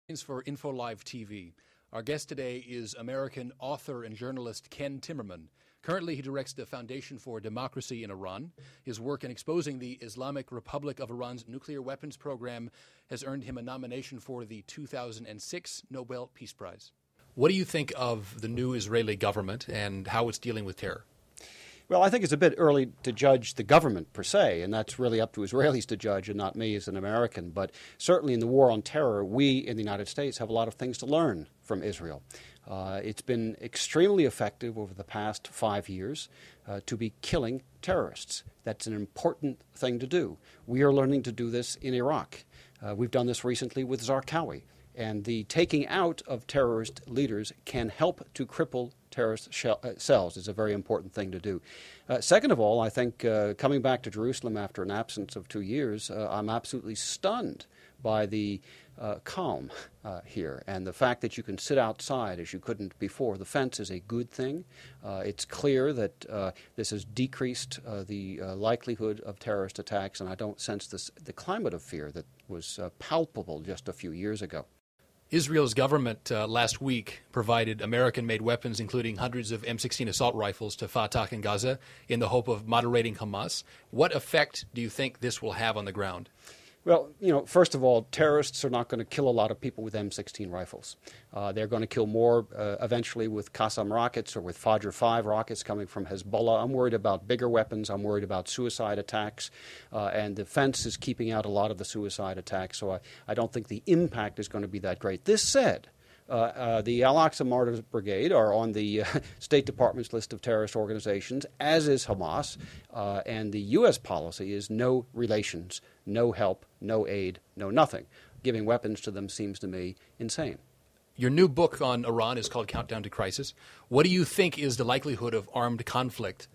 Bains for InfoLive TV. Our guest today is American author and journalist Ken Timmerman. Currently, he directs the Foundation for Democracy in Iran. His work in exposing the Islamic Republic of Iran's nuclear weapons program has earned him a nomination for the 2006 Nobel Peace Prize. What do you think of the new Israeli government and how it's dealing with terror? Well, I think it's a bit early to judge the government per se, and that's really up to Israelis to judge and not me as an American. But certainly in the war on terror, we in the United States have a lot of things to learn from Israel. It's been extremely effective over the past 5 years to be killing terrorists. That's an important thing to do. We are learning to do this in Iraq. We've done this recently with Zarqawi. And the taking out of terrorist leaders can help to cripple terrorist cells is a very important thing to do. Second of all, I think coming back to Jerusalem after an absence of 2 years, I'm absolutely stunned by the calm here and the fact that you can sit outside as you couldn't before. The fence is a good thing. It's clear that this has decreased the likelihood of terrorist attacks, and I don't sense the climate of fear that was palpable just a few years ago. Israel's government last week provided American-made weapons, including hundreds of M16 assault rifles, to Fatah in Gaza in the hope of moderating Hamas. What effect do you think this will have on the ground? Well, first of all, terrorists are not going to kill a lot of people with M16 rifles. They're going to kill more eventually with Qassam rockets or with Fajr 5 rockets coming from Hezbollah. I'm worried about bigger weapons. I'm worried about suicide attacks. And the fence is keeping out a lot of the suicide attacks, so I don't think the impact is going to be that great. This said, the Al-Aqsa Martyrs Brigade are on the State Department's list of terrorist organizations, as is Hamas, and the U.S. policy is no relations, no help, no aid, no nothing. Giving weapons to them seems to me insane. Your new book on Iran is called Countdown to Crisis. What do you think is the likelihood of armed conflict?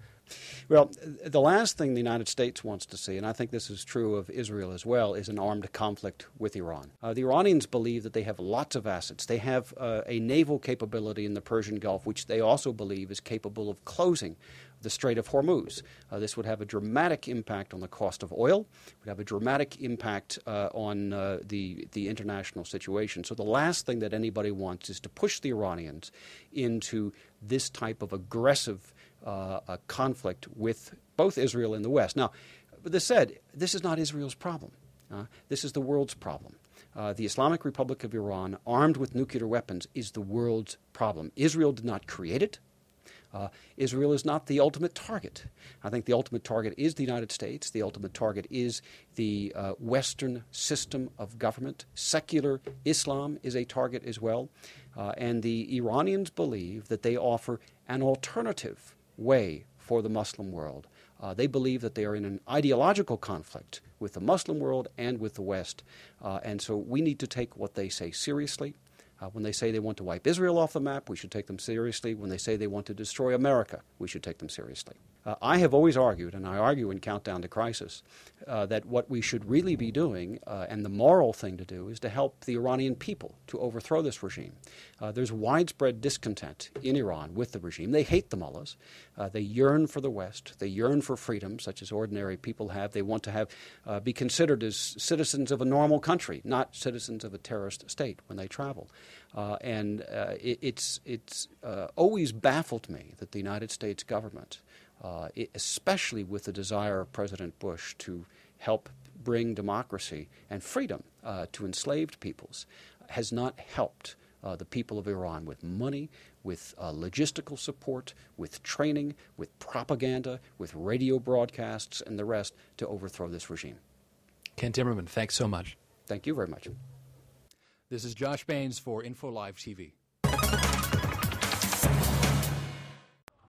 Well, the last thing the United States wants to see, and I think this is true of Israel as well, is an armed conflict with Iran. The Iranians believe that they have lots of assets. They have a naval capability in the Persian Gulf, which they also believe is capable of closing the Strait of Hormuz. This would have a dramatic impact on the cost of oil, would have a dramatic impact on the international situation. So the last thing that anybody wants is to push the Iranians into this type of aggressive a conflict with both Israel and the West. Now, this said, this is not Israel's problem. This is the world's problem. The Islamic Republic of Iran, armed with nuclear weapons, is the world's problem. Israel did not create it. Israel is not the ultimate target. I think the ultimate target is the United States. The ultimate target is the Western system of government. Secular Islam is a target as well. And the Iranians believe that they offer an alternative way for the Muslim world. They believe that they are in an ideological conflict with the Muslim world and with the West. And so we need to take what they say seriously. When they say they want to wipe Israel off the map, we should take them seriously. When they say they want to destroy America, we should take them seriously. I have always argued, and I argue in Countdown to Crisis, that what we should really be doing, and the moral thing to do, is to help the Iranian people to overthrow this regime. There's widespread discontent in Iran with the regime. They hate the mullahs. They yearn for the West. They yearn for freedom, such as ordinary people have. They want to be considered as citizens of a normal country, not citizens of a terrorist state when they travel. It's always baffled me that the United States government, especially with the desire of President Bush to help bring democracy and freedom to enslaved peoples, has not helped the people of Iran with money, with logistical support, with training, with propaganda, with radio broadcasts, and the rest to overthrow this regime. Ken Timmerman, thanks so much. Thank you very much. This is Josh Bains for InfoLive TV.